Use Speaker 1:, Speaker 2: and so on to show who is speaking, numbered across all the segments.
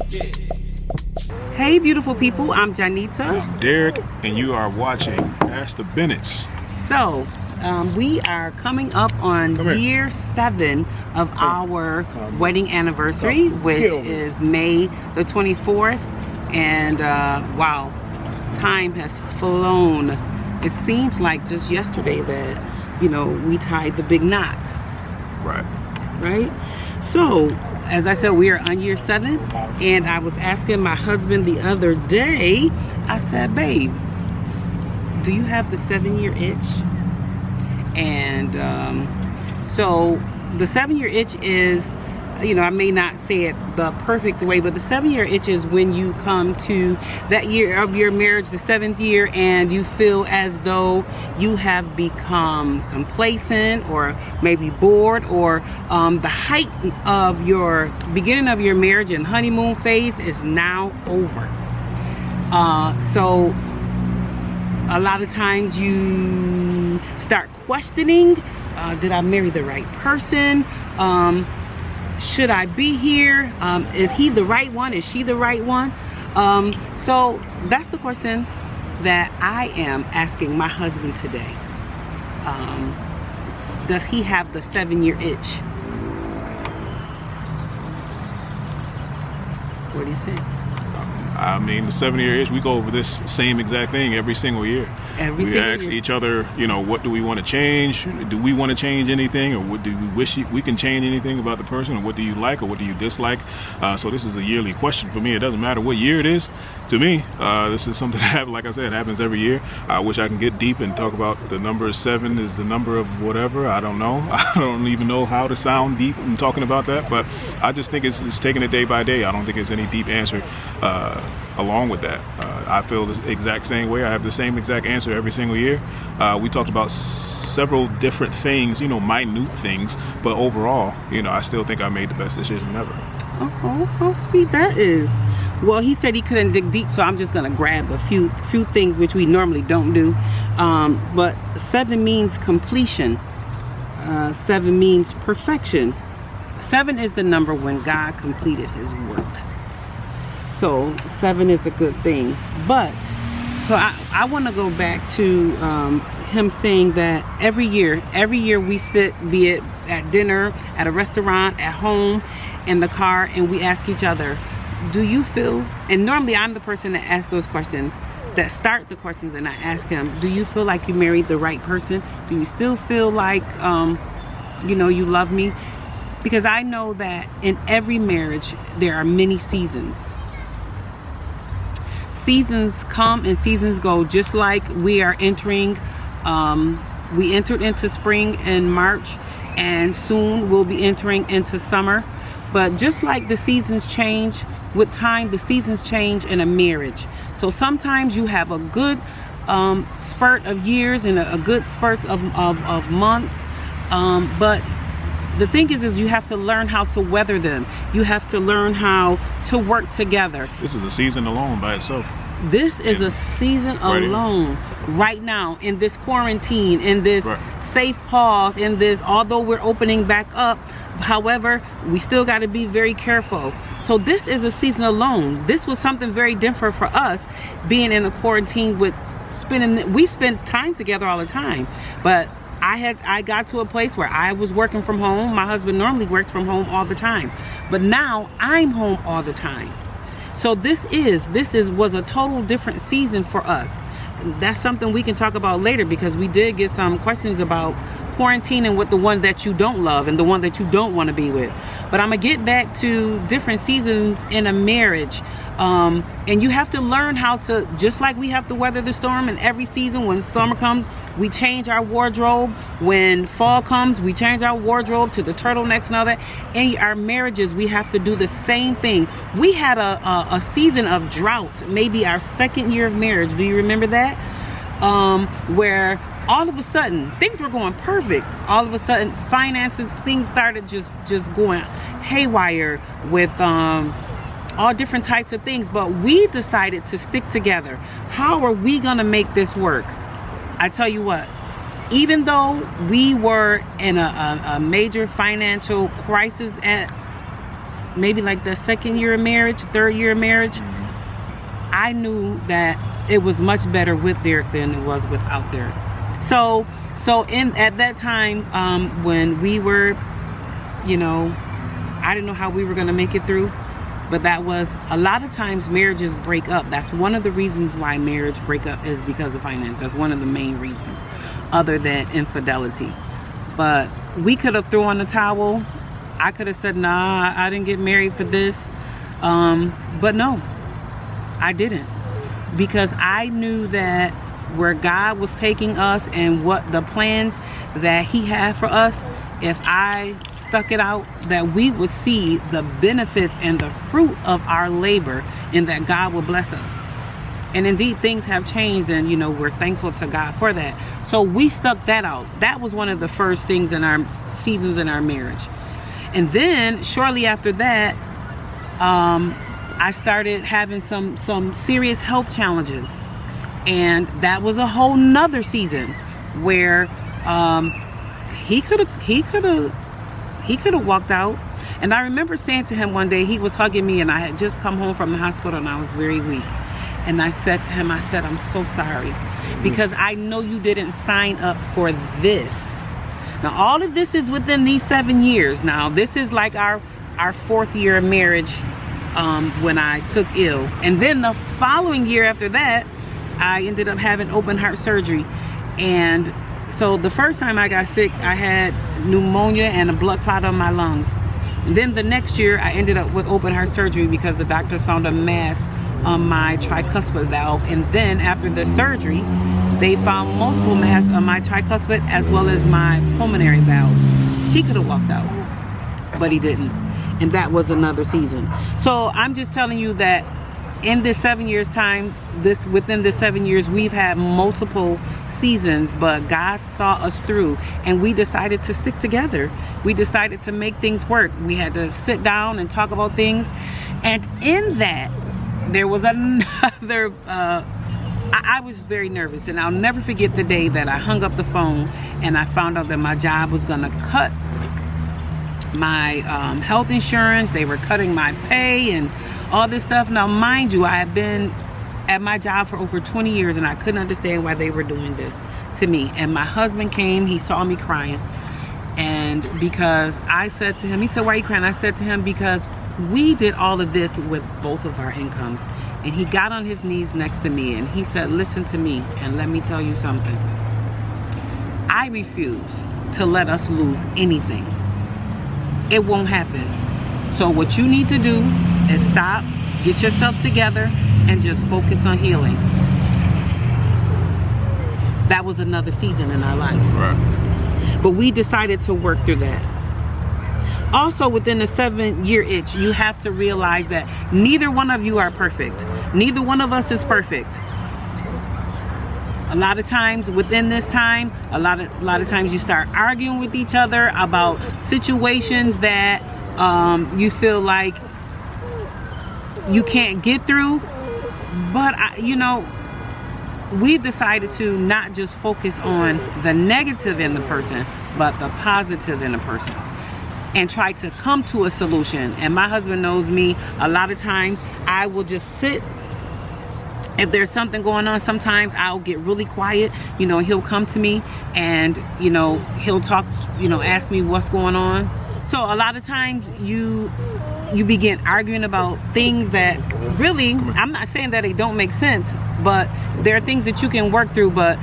Speaker 1: Hey beautiful people, I'm Janita.
Speaker 2: I'm Derek, and you are watching Ask the Bennetts.
Speaker 1: So, we are coming up on year 7 of our wedding anniversary, which is May the 24th. And wow, time has flown. It seems like just yesterday that, you know, we tied the big knot. Right? So, as I said, we are on year 7, and I was asking my husband the other day, I said, babe, do you have the 7-year itch? And so the 7-year itch is, you know, I may not say it the perfect way, but the 7-year itch is when you come to that year of your marriage, the 7th year, and you feel as though you have become complacent or maybe bored, or the height of your beginning of your marriage and honeymoon phase is now over. So a lot of times you start questioning, did I marry the right person? Should I be here? Is he the right one? Is she the right one? So that's the question that I am asking my husband today. Does he have the 7-year itch? What do you think?
Speaker 2: I mean, the 7-year itch, we go over this same exact thing every single year. We ask each other, you know, what do we want to change? Do we want to change anything? Or what do we wish we can change anything about the person? Or what do you like? Or what do you dislike? So this is a yearly question for me. It doesn't matter what year it is. To me, this is something that, like I said, happens every year. I wish I can get deep and talk about the number 7 is the number of whatever. I don't know. I don't even know how to sound deep in talking about that. But I just think it's taking it day by day. I don't think it's any deep answer along with that. I feel the exact same way. I have the same exact answer every single year. We talked about several different things, you know, minute things, but overall, you know, I still think I made the best decision ever.
Speaker 1: Oh, how sweet that is. Well, he said he couldn't dig deep, so I'm just gonna grab a few things which we normally don't do. But 7 means completion. 7 means perfection. 7 is the number when God completed his work. So 7 is a good thing. But so I want to go back to him saying that every year we sit, be it at dinner, at a restaurant, at home, in the car, and we ask each other, do you feel, and normally I'm the person that asks those questions, that start the questions, and I ask him, do you feel like you married the right person? Do you still feel like you know, you love me? Because I know that in every marriage there are many seasons. Seasons come and seasons go, just like we are entering, we entered into spring in March, and soon we'll be entering into summer. But just like the seasons change with time, the seasons change in a marriage. So sometimes you have a good spurt of years and a good spurts of months, but the thing is you have to learn how to weather them. You have to learn how to work together.
Speaker 2: This is a season alone by itself.
Speaker 1: This is a season alone, right now, in this quarantine, in this safe pause, in this, although we're opening back up, however, we still got to be very careful. So this is a season alone. This was something very different for us, being in a quarantine with we spend time together all the time. But I got to a place where I was working from home. My husband normally works from home all the time, but now I'm home all the time. So this was a total different season for us. That's something we can talk about later, because we did get some questions about quarantining with the one that you don't love and the one that you don't want to be with. But I'm gonna get back to different seasons in a marriage. And you have to learn how to, just like we have to weather the storm in every season. When summer comes, we change our wardrobe. When fall comes, we change our wardrobe to the turtlenecks and all that. In our marriages, we have to do the same thing. We had a season of drought, maybe our 2nd year of marriage. Do you remember that? Where all of a sudden things were going perfect. All of a sudden finances, things started just going haywire with all different types of things. But we decided to stick together. How are we gonna make this work? I tell you what, even though we were in a major financial crisis maybe like the second year of marriage, third year of marriage, I knew that it was much better with Derek than it was without Derek. So at that time, when we were, you know, I didn't know how we were gonna make it through, but that was, a lot of times marriages break up. That's one of the reasons why marriage break up, is because of finance. That's one of the main reasons, other than infidelity. But we could have thrown the towel. I could have said, nah, I didn't get married for this. But no, I didn't. Because I knew that where God was taking us and what the plans that he had for us, if I stuck it out, that we would see the benefits and the fruit of our labor, and that God will bless us. And indeed, things have changed, and, you know, we're thankful to God for that. So we stuck that out. That was one of the first things in our seasons in our marriage. And then shortly after that, I started having some serious health challenges. And that was a whole nother season where he could have walked out. And I remember saying to him one day, he was hugging me, and I had just come home from the hospital and I was very weak. And I said to him, I said, I'm so sorry, because I know you didn't sign up for this. Now, all of this is within these 7 years. Now, this is like our 4th year of marriage, when I took ill. And then the following year after that, I ended up having open heart surgery. And so the first time I got sick, I had pneumonia and a blood clot on my lungs. And then the next year, I ended up with open heart surgery because the doctors found a mass on my tricuspid valve. And then after the surgery, they found multiple mass on my tricuspid as well as my pulmonary valve. He could have walked out, but he didn't. And that was another season. So I'm just telling you that in this 7 years time, within the 7 years, we've had multiple seasons, but God saw us through, and we decided to stick together. We decided to make things work. We had to sit down and talk about things. And in that, there was another, I was very nervous, and I'll never forget the day that I hung up the phone and I found out that my job was gonna cut my health insurance. They were cutting my pay and all this stuff. Now, mind you, I had been at my job for over 20 years and I couldn't understand why they were doing this to me. And my husband came, he saw me crying, and because I said to him, he said, why are you crying? I said to him, because we did all of this with both of our incomes. And he got on his knees next to me and he said, listen to me and let me tell you something. I refuse to let us lose anything. It won't happen. So what you need to do is stop, get yourself together, and just focus on healing. That was another season in our life.
Speaker 2: Right.
Speaker 1: But we decided to work through that. Also, within the 7-year itch, you have to realize that neither one of you are perfect. Neither one of us is perfect. A lot of times within this time, a lot of times you start arguing with each other about situations that you feel like you can't get through. But you know, we've decided to not just focus on the negative in the person, but the positive in the person, and try to come to a solution. And my husband knows me. A lot of times I will just sit. If there's something going on, sometimes I'll get really quiet, you know, he'll come to me and, you know, he'll talk, you know, ask me what's going on. So a lot of times you begin arguing about things that really, I'm not saying that they don't make sense, but there are things that you can work through. But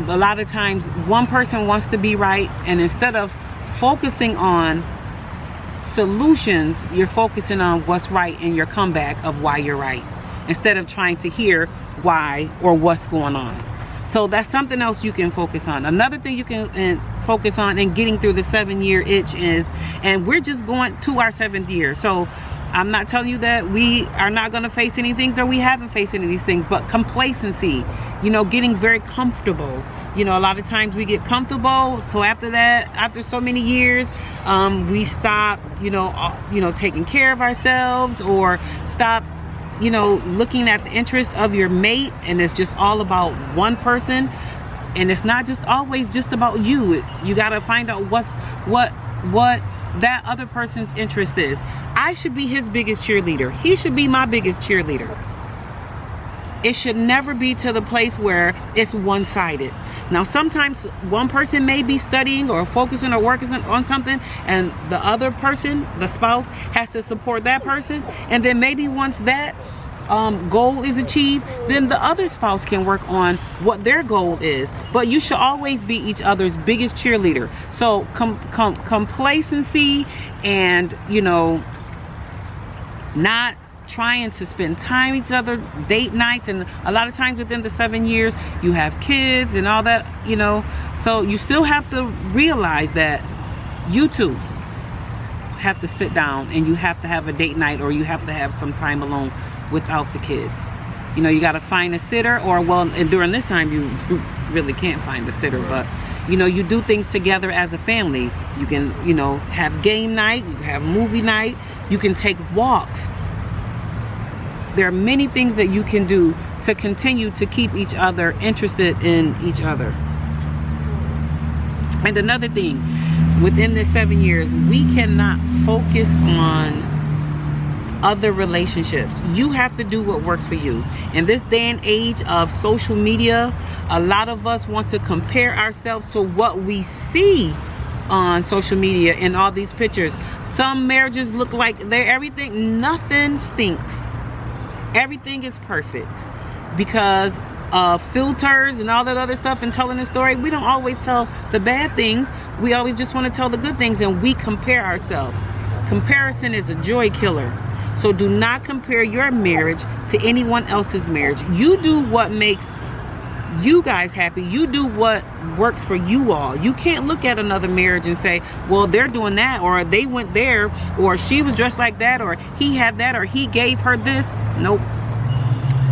Speaker 1: a lot of times one person wants to be right, and instead of focusing on solutions, you're focusing on what's right and your comeback of why you're right, instead of trying to hear why or what's going on. So that's something else you can focus on. Another thing you can focus on in getting through the 7-year itch is, and we're just going to our 7th year. So I'm not telling you that we are not going to face any things, or we haven't faced any of these things, but complacency, you know, getting very comfortable. You know, a lot of times we get comfortable. So after that, after so many years, we stop, you know, taking care of ourselves, or stop, you know, looking at the interest of your mate, and it's just all about one person. And it's not just always just about you. You got to find out what that other person's interest is. I should be his biggest cheerleader. He should be my biggest cheerleader. It should never be to the place where it's one-sided. Now, sometimes one person may be studying or focusing or working on something, and the other person, the spouse, has to support that person. And then maybe once that goal is achieved, then the other spouse can work on what their goal is. But you should always be each other's biggest cheerleader. So complacency and, you know, not trying to spend time with each other, date nights, and a lot of times within the 7 years you have kids and all that, you know, so you still have to realize that you two have to sit down and you have to have a date night, or you have to have some time alone without the kids. You know, you got to find a sitter, or, well, and during this time you really can't find a sitter, but you know, you do things together as a family. You can, you know, have game night, you can have movie night, you can take walks. There are many things that you can do to continue to keep each other interested in each other. And another thing, within this 7 years, we cannot focus on other relationships. You have to do what works for you. In this day and age of social media, a lot of us want to compare ourselves to what we see on social media and all these pictures. Some marriages look like they're everything, nothing stinks. Everything is perfect because of filters and all that other stuff and telling the story. We don't always tell the bad things. We always just want to tell the good things, and we compare ourselves. Comparison is a joy killer. So do not compare your marriage to anyone else's marriage. You do what makes you guys happy. You do what works for you all. You can't look at another marriage and say, well, they're doing that, or they went there, or she was dressed like that, or he had that, or he gave her this. Nope.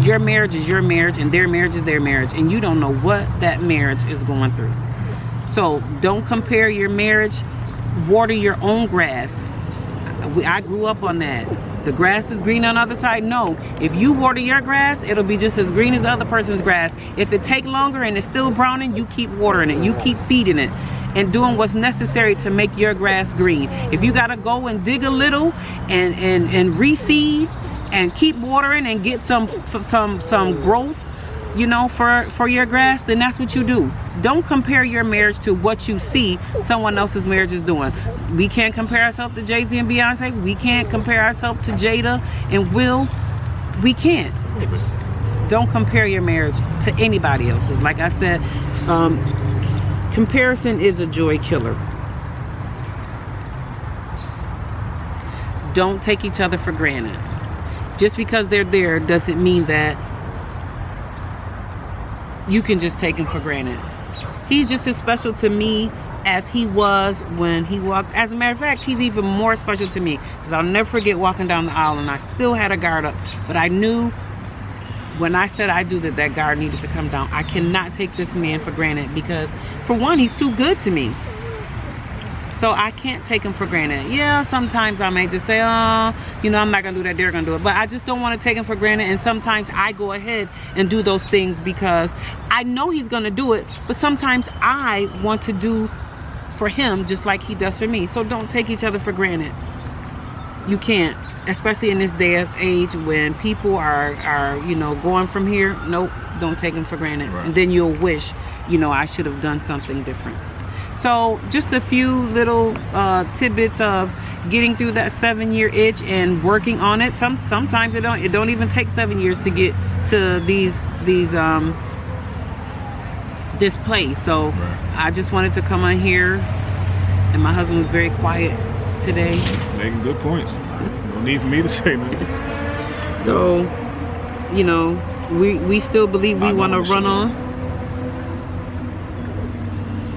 Speaker 1: Your marriage is your marriage, and their marriage is their marriage, and you don't know what that marriage is going through. So don't compare your marriage. Water your own grass. I grew up on that. The grass is green on the other side. No, if you water your grass, it'll be just as green as the other person's grass. If it takes longer and it's still browning, you keep watering it. You keep feeding it and doing what's necessary to make your grass green. If you gotta go and dig a little and reseed and keep watering and get some growth, you know, for your grass, then that's what you do. Don't compare your marriage to what you see someone else's marriage is doing. We can't compare ourselves to Jay-Z and Beyonce. We can't compare ourselves to Jada and Will. We can't. Don't compare your marriage to anybody else's. Like I said, comparison is a joy killer. Don't take each other for granted. Just because they're there doesn't mean that you can just take him for granted. He's just as special to me as he was when he walked. As a matter of fact, he's even more special to me, because I'll never forget walking down the aisle and I still had a guard up, but I knew when I said I do that guard needed to come down. I cannot take this man for granted, because for one, he's too good to me. So I can't take him for granted. Yeah, sometimes I may just say, oh, you know, I'm not gonna do that, they're gonna do it. But I just don't want to take him for granted. And sometimes I go ahead and do those things because I know he's gonna do it. But sometimes I want to do for him just like he does for me. So don't take each other for granted. You can't, especially in this day of age when people are you know, going from here. Nope, don't take them for granted. Right. And then you'll wish, you know, I should have done something different. So just a few little tidbits of getting through that 7-year itch and working on it. Sometimes it don't even take 7 years to get to this place. So right. I just wanted to come on here, and my husband was very quiet today.
Speaker 2: Making good points. No need for me to say nothing.
Speaker 1: So, you know, we still believe we want to run on.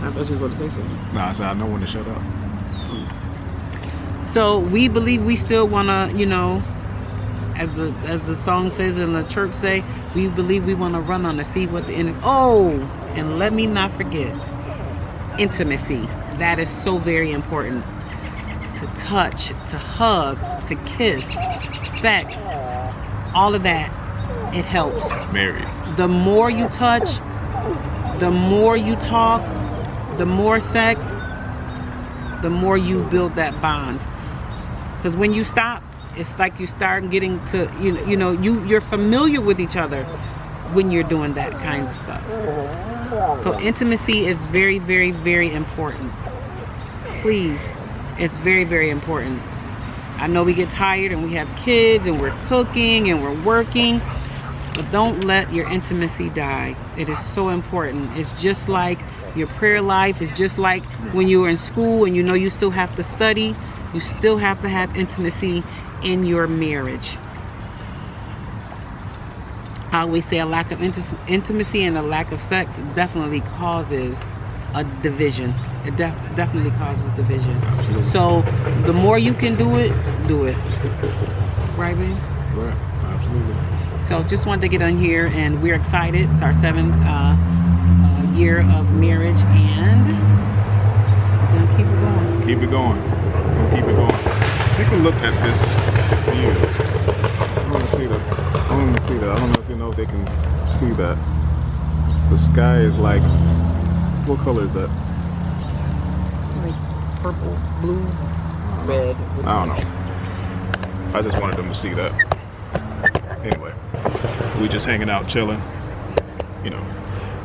Speaker 1: I thought you were going to say something.
Speaker 2: No, I said I know when to shut up.
Speaker 1: So we believe we still want to, you know, as the song says and the church say, we believe we want to run on to see what the end is. Oh, and let me not forget, intimacy. That is so very important. To touch, to hug, to kiss, sex, all of that, it helps.
Speaker 2: Married.
Speaker 1: The more you touch, the more you talk, the more sex, the more you build that bond. Because when you stop, it's like you start getting to, you're familiar with each other when you're doing that kinds of stuff. So intimacy is very, very, very important. Please, it's very, very important. I know we get tired and we have kids and we're cooking and we're working, but don't let your intimacy die. It is so important. It's just like your prayer life. It's just like when you were in school and you still have to study. You still have to have intimacy in your marriage. I always say a lack of intimacy and a lack of sex definitely causes a division. It definitely causes division. Absolutely. So the more you can do it, do it. Right, babe?
Speaker 2: Right. Absolutely.
Speaker 1: So just wanted to get on here, and we're excited. It's our 7th year of marriage, and we're gonna keep it going.
Speaker 2: Keep it going. Keep it going. Take a look at this view. I want to see that. I don't know if you know if they can see that. The sky is like, what color is that?
Speaker 1: Like purple, blue, red.
Speaker 2: I don't know. I just wanted them to see that. Anyway, we just hanging out, chilling.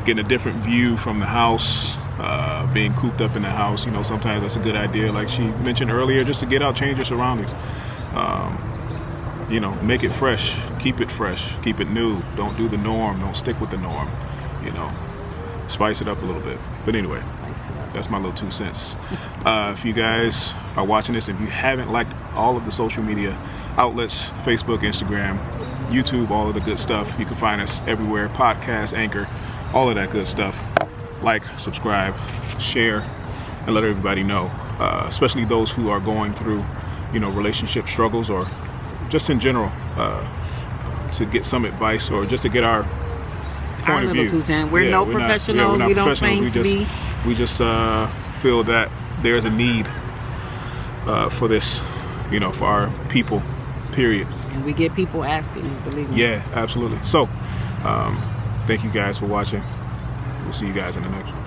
Speaker 2: Getting a different view from the house. Being cooped up in the house, sometimes that's a good idea, like she mentioned earlier, just to get out, change your surroundings. Make it fresh, keep it new. Don't do the norm, don't stick with the norm. Spice it up a little bit. But anyway, that's my little 2 cents. If you guys are watching this, if you haven't liked all of the social media outlets, Facebook, Instagram, YouTube, all of the good stuff, you can find us everywhere, podcast, Anchor, all of that good stuff. Like, subscribe, share, and let everybody know, especially those who are going through, relationship struggles, or just in general, to get some advice, or just to get our point of view.
Speaker 1: We're no professionals. We don't claim to be.
Speaker 2: We just feel that there's a need for this, for our people, period.
Speaker 1: And we get people asking, believe me.
Speaker 2: Yeah, absolutely. So, thank you guys for watching. We'll see you guys in the next one.